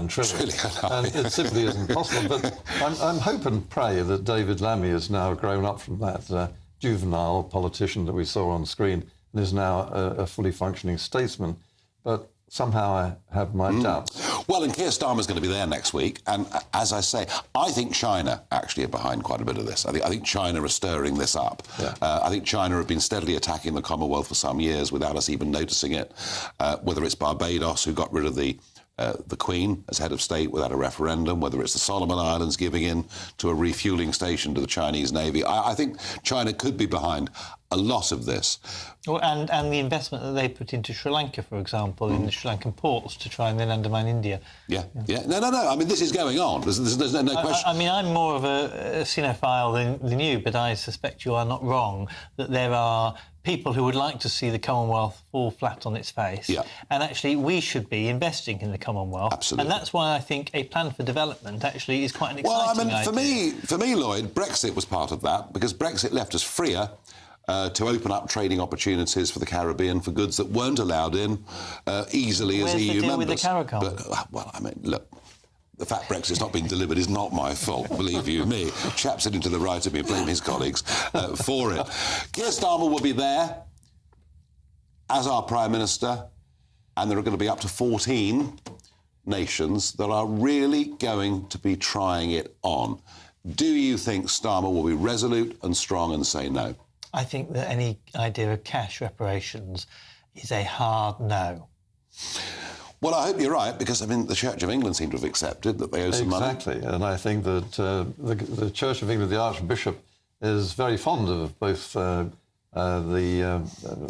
trillion. And it simply isn't possible. But I'm hope and pray that David Lammy has now grown up from that juvenile politician that we saw on screen and is now a fully functioning statesman. But somehow I have my doubts. Well, and Keir Starmer's going to be there next week. And as I say, I think China actually are behind quite a bit of this. I think China are stirring this up. Yeah. I think China have been steadily attacking the Commonwealth for some years without us even noticing it. Whether it's Barbados, who got rid of the Queen as head of state without a referendum, whether it's the Solomon Islands giving in to a refuelling station to the Chinese Navy. I think China could be behind a lot of this. Well, and the investment that they put into Sri Lanka, for example, in the Sri Lankan ports to try and then undermine India. Yeah. No. I mean, this is going on. There's no question. I mean, I'm more of a cinephile than you, but I suspect you are not wrong that there are people who would like to see the Commonwealth fall flat on its face. Yeah. And actually, we should be investing in the Commonwealth. Absolutely. And that's why I think a plan for development actually is quite an exciting idea. For me, Lloyd, Brexit was part of that, because Brexit left us freer to open up trading opportunities for the Caribbean for goods that weren't allowed in easily as EU members. Where's the deal with the CARICOM? But, well, I mean, look, the fact Brexit's not being delivered is not my fault, believe you me. Chap sitting to the right of me blame his colleagues for it. Keir Starmer will be there as our Prime Minister, and there are going to be up to 14 nations that are really going to be trying it on. Do you think Starmer will be resolute and strong and say no? I think that any idea of cash reparations is a hard no. Well, I hope you're right, because, I mean, the Church of England seem to have accepted that they owe some money. Exactly, and I think that the Church of England, the Archbishop, is very fond of both the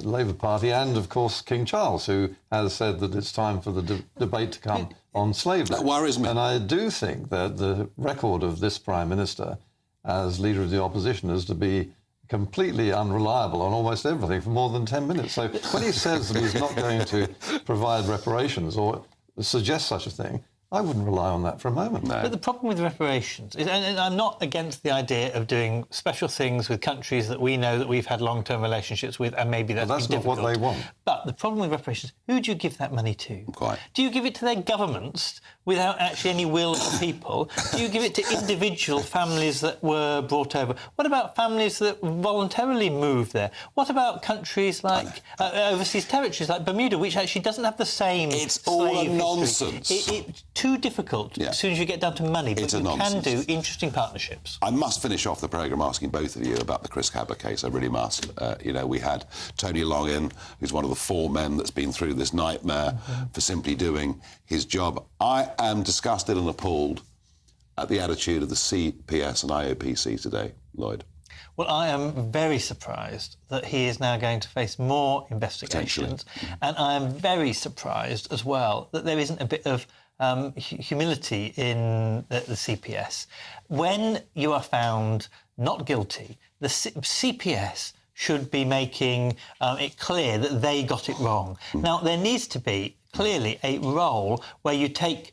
Labour Party and, of course, King Charles, who has said that it's time for the debate to come on slavery. That worries me. And I do think that the record of this Prime Minister as leader of the opposition is to be completely unreliable on almost everything for more than 10 minutes. So when he says that he's not going to provide reparations or suggest such a thing, I wouldn't rely on that for a moment. No. But the problem with reparations is, and I'm not against the idea of doing special things with countries that we know that we've had long-term relationships with, and maybe that's not difficult. what they want. But the problem with reparations, who do you give that money to? Quite. Do you give it to their governments without actually any will of the people? Do you give it to individual families that were brought over? What about families that voluntarily moved there? What about countries like overseas territories like Bermuda, which actually doesn't have the same It's all a slave nonsense. history? It's too difficult as soon as you get down to money, but you can do interesting partnerships. I must finish off the programme asking both of you about the Chris Cabba case. I really must. You know, we had Tony Long in, who's one of the 4 men that's been through this nightmare for simply doing his job. I am disgusted and appalled at the attitude of the CPS and IOPC today, Lloyd. Well, I am very surprised that he is now going to face more investigations, and I am very surprised as well that there isn't a bit of humility in the CPS. When you are found not guilty, the CPS should be making it clear that they got it wrong. Now, there needs to be clearly a role where you take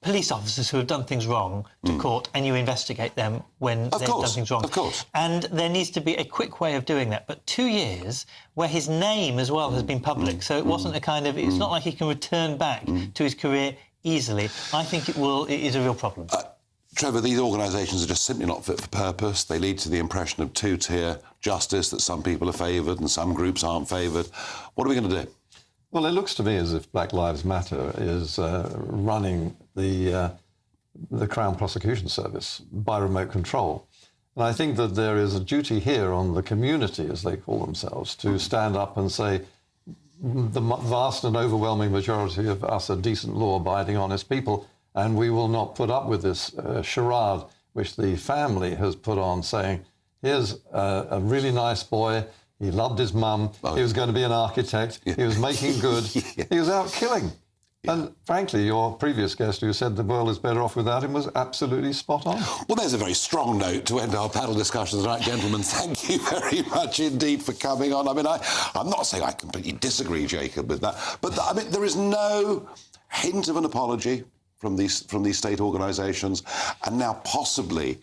police officers who have done things wrong to court and you investigate them when they've done things wrong. Of course. And there needs to be a quick way of doing that. But 2 years where his name as well has been public, so it wasn't a kind of... It's not like he can return back to his career easily. I think it is a real problem. Trevor, these organisations are just simply not fit for purpose. They lead to the impression of two-tier justice, that some people are favoured and some groups aren't favoured. What are we going to do? Well, it looks to me as if Black Lives Matter is running the Crown Prosecution Service by remote control. And I think that there is a duty here on the community, as they call themselves, to stand up and say the vast and overwhelming majority of us are decent, law-abiding, honest people, and we will not put up with this charade which the family has put on, saying, here's a really nice boy, he loved his mum, he was going to be an architect, he was making good, he was out killing. And frankly, your previous guest who said the world is better off without him was absolutely spot on. Well, there's a very strong note to end our panel discussion tonight, gentlemen. Thank you very much indeed for coming on. I mean, I'm not saying I completely disagree, Jacob, with that, but I mean, there is no hint of an apology from these state organisations, and now possibly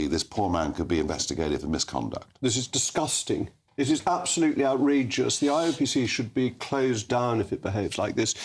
this poor man could be investigated for misconduct. This is disgusting. It is absolutely outrageous. The IOPC should be closed down if it behaves like this.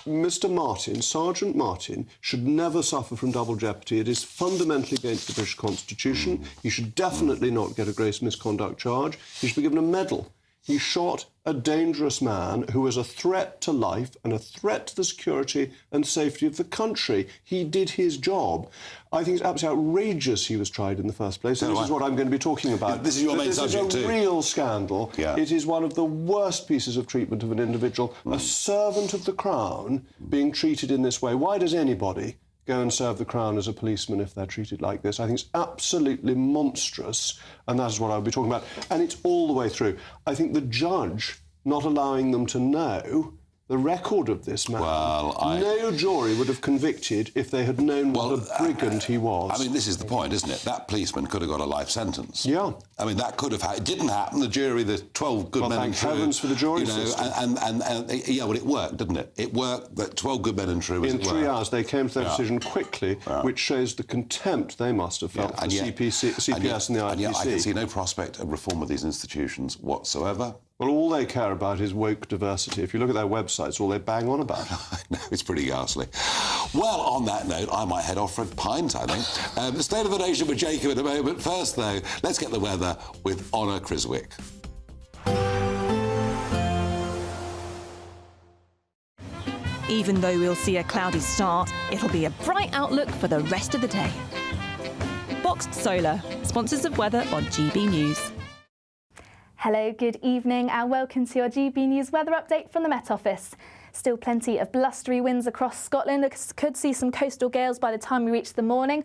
Mr. Martin, Sergeant Martin, should never suffer from double jeopardy. It is fundamentally against the British Constitution. He should definitely not get a gross misconduct charge. He should be given a medal. He shot a dangerous man who was a threat to life and a threat to the security and safety of the country. He did his job. I think it's absolutely outrageous he was tried in the first place. This is what I'm going to be talking about. This is your main subject too. This is a real scandal. Yeah. It is one of the worst pieces of treatment of an individual. A servant of the Crown being treated in this way. Why does anybody go and serve the Crown as a policeman if they're treated like this? I think it's absolutely monstrous, and that is what I'll be talking about. And it's all the way through. I think the judge not allowing them to know the record of this man. No jury would have convicted if they had known what a brigand he was. I mean, this is the point, isn't it? That policeman could have got a life sentence. Yeah. I mean, that could have happened. It didn't happen. The jury, the 12 good men and true... Thank heavens for the jury system. Yeah, well, it worked, didn't it? It worked. That 12 good men and true... In 3 hours, they came to their decision quickly, which shows the contempt they must have felt for the CPS and the IPC. And yet I can see no prospect of reform of these institutions whatsoever. Well, all they care about is woke diversity. If you look at their websites, all they bang on about. No, it's pretty ghastly. Well, on that note, I might head off for a pint, I think. The State of the Nation with Jacob in a moment. First, though, let's get the weather with Honor Criswick. Even though we'll see a cloudy start, it'll be a bright outlook for the rest of the day. Box Solar, sponsors of weather on GB News. Hello, good evening and welcome to your GB News weather update from the Met Office. Still plenty of blustery winds across Scotland. Could see some coastal gales by the time we reach the morning.